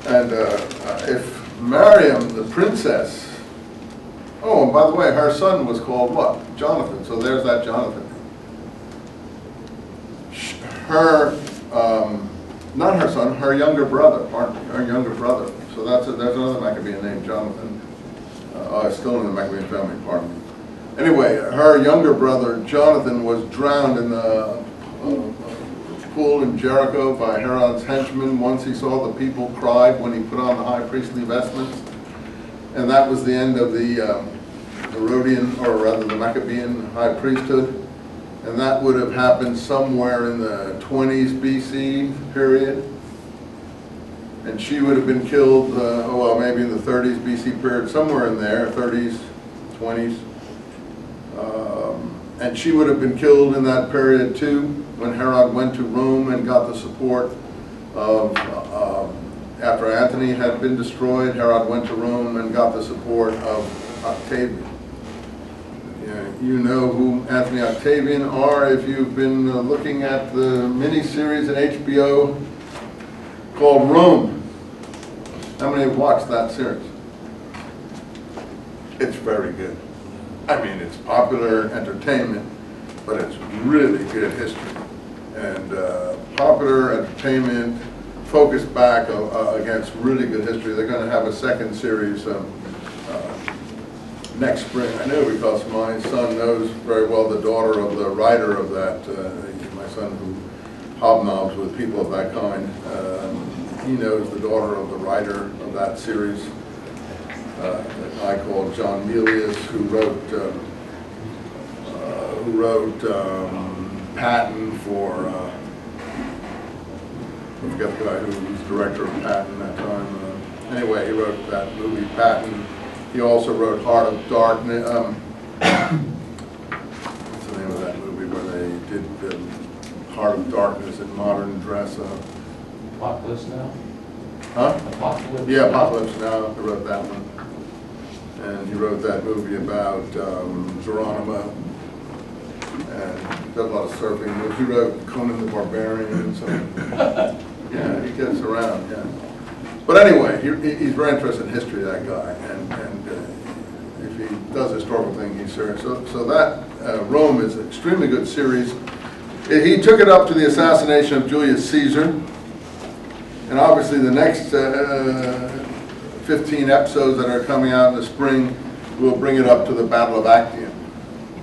And if Mariam, the princess, oh, and by the way, her son was called what? Jonathan. So there's that Jonathan. Her, not her son, her younger brother, pardon me, her younger brother. So there's another Maccabean named Jonathan. Still in the Maccabean family, pardon me. Anyway, her younger brother, Jonathan, was drowned in the pool in Jericho by Herod's henchmen. Once he saw the people cried when he put on the high priestly vestments. And that was the end of the Herodian, or rather the Maccabean high priesthood. And that would have happened somewhere in the 20s BC period. And she would have been killed, well, maybe in the 30s BC period, somewhere in there, 30s, 20s. And she would have been killed in that period too, when Herod went to Rome and got the support of, after Antony had been destroyed, Herod went to Rome and got the support of Octavian. You know who Anthony Octavian are if you've been looking at the mini-series at HBO called Rome. How many have watched that series? It's very good. I mean, it's popular entertainment, but it's really good history. And popular entertainment focused back against really good history. They're going to have a second series next spring. I know because my son knows very well the daughter of the writer of that. My son who hobnobs with people of that kind. He knows the daughter of the writer of that series, a guy called John Milius, who wrote Patton for, I forget the guy who was director of Patton at that time. Anyway, he wrote that movie Patton. He also wrote Heart of Darkness. What's the name of that movie where they did Heart of Darkness in modern dress up? Apocalypse Now? Huh? Apocalypse? Yeah, Apocalypse Now. He wrote that one. And he wrote that movie about Geronimo. And does a lot of surfing movies. He wrote Conan the Barbarian. So yeah, he gets around, yeah. But anyway, he's very interested in history, that guy. And if he does a historical thing, he's serious. So that Rome is an extremely good series. He took it up to the assassination of Julius Caesar. And obviously the next 15 episodes that are coming out in the spring will bring it up to the Battle of Actium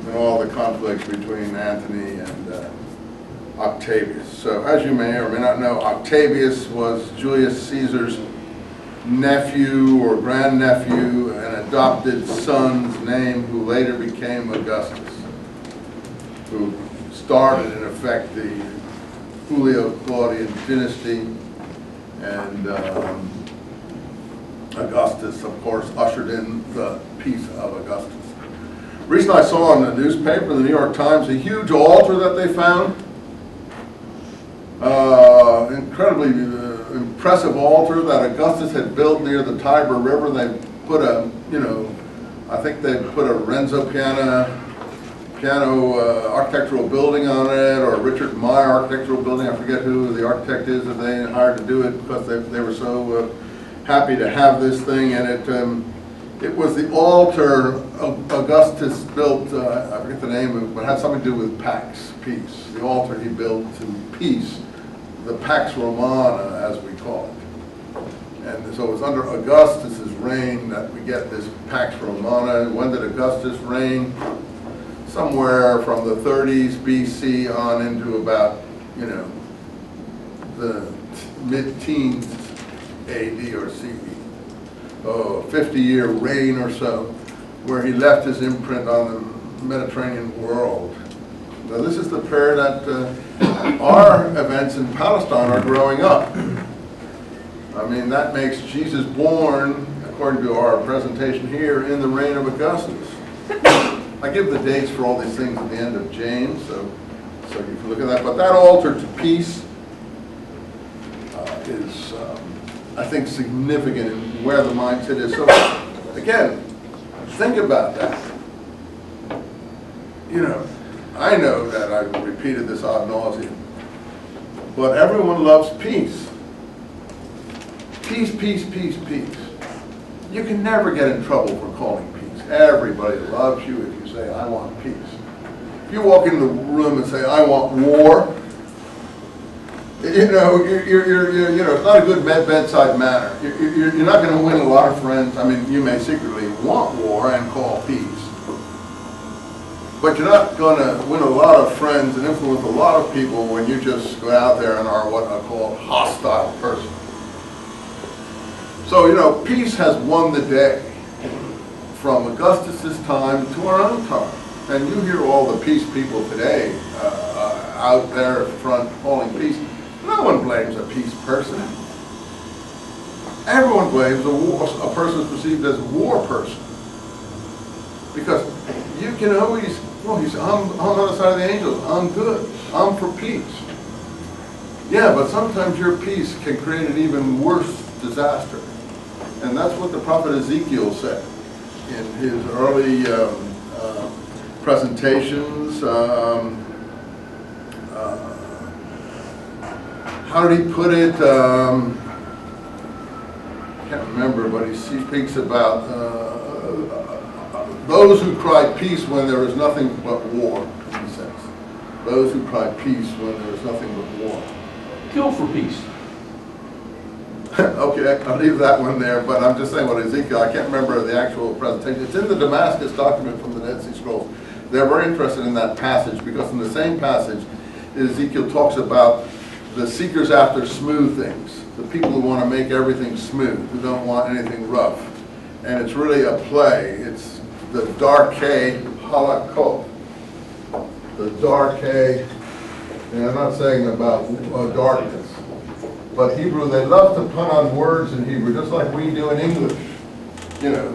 and all the conflicts between Antony and Octavius. So as you may or may not know, Octavius was Julius Caesar's nephew or grandnephew, an adopted son's name, who later became Augustus, who started in effect the Julio-Claudian dynasty. And Augustus, of course, ushered in the peace of Augustus. Recently I saw in the newspaper, the New York Times, a huge altar that they found. Incredibly impressive altar that Augustus had built near the Tiber River. They put a, I think they put a Renzo piano architectural building on it, or Richard Meyer architectural building. I forget who the architect is that they hired to do it, because they were so happy to have this thing. And it was the altar Augustus built, I forget the name of it, but it had something to do with Pax, peace. The altar he built to peace, the Pax Romana, as we call it. And so it was under Augustus's reign that we get this Pax Romana. When did Augustus reign? Somewhere from the 30s BC on into about, the mid-teens AD or CE. 50-year reign or so, where he left his imprint on the Mediterranean world. Now this is the period that our events in Palestine are growing up. I mean, that makes Jesus born, according to our presentation here, in the reign of Augustus. I give the dates for all these things at the end of James, so you can look at that. But that altar to peace is, I think, significant in where the mindset is. So, again, think about that. I know that I've repeated this ad nauseum, but everyone loves peace. peace, peace, peace, peace. You can never get in trouble for calling peace. Everybody loves you if you say, I want peace. If you walk in the room and say, I want war, you know, it's not a good bedside manner. You're not going to win a lot of friends. I mean, you may secretly want war and call peace, but you're not going to win a lot of friends and influence a lot of people when you just go out there and are what I call a hostile person. So, you know, peace has won the day from Augustus's time to our own time. And you hear all the peace people today out there in front calling peace. No one blames a peace person. Everyone blames a person who's perceived as a war person. Because you can always, well, you say, I'm on the side of the angels, I'm good, I'm for peace. Yeah, but sometimes your peace can create an even worse disaster. And that's what the prophet Ezekiel said in his early presentations. How did he put it? I can't remember, but he speaks about those who cried peace when there was nothing but war, he says. Those who cried peace when there was nothing but war. Kill for peace. Okay, I'll leave that one there, but I'm just saying what Ezekiel, I can't remember the actual presentation. It's in the Damascus document from the Dead Sea Scrolls. They're very interested in that passage because in the same passage, Ezekiel talks about the seekers after smooth things, the people who want to make everything smooth, who don't want anything rough. And it's really a play. It's the Darkei Halakot. The Darkei, and I'm not saying about darkness. But Hebrew, they love to pun on words in Hebrew, just like we do in English. You know,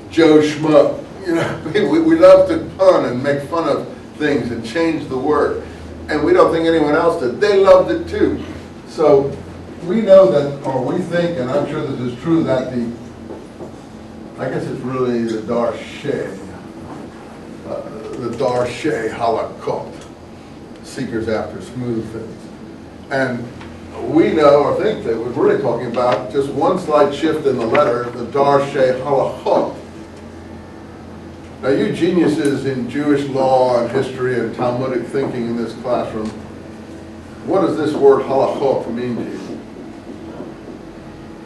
Joe Schmo. You know, we love to pun and make fun of things and change the word. And we don't think anyone else did. They loved it too. So we know that, or we think, and I'm sure this is true, that I guess it's really the Darshei Halakot, seekers after smooth things. And we know, or think that we're really talking about just one slight shift in the letter, the Darshei Halachot. Now you geniuses in Jewish law and history and Talmudic thinking in this classroom, what does this word halachot mean to you?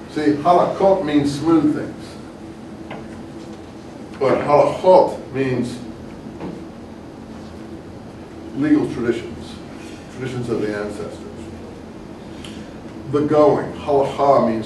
See, halachot means smooth things. But halachot means legal traditions, traditions of the ancestors. The going, halacha means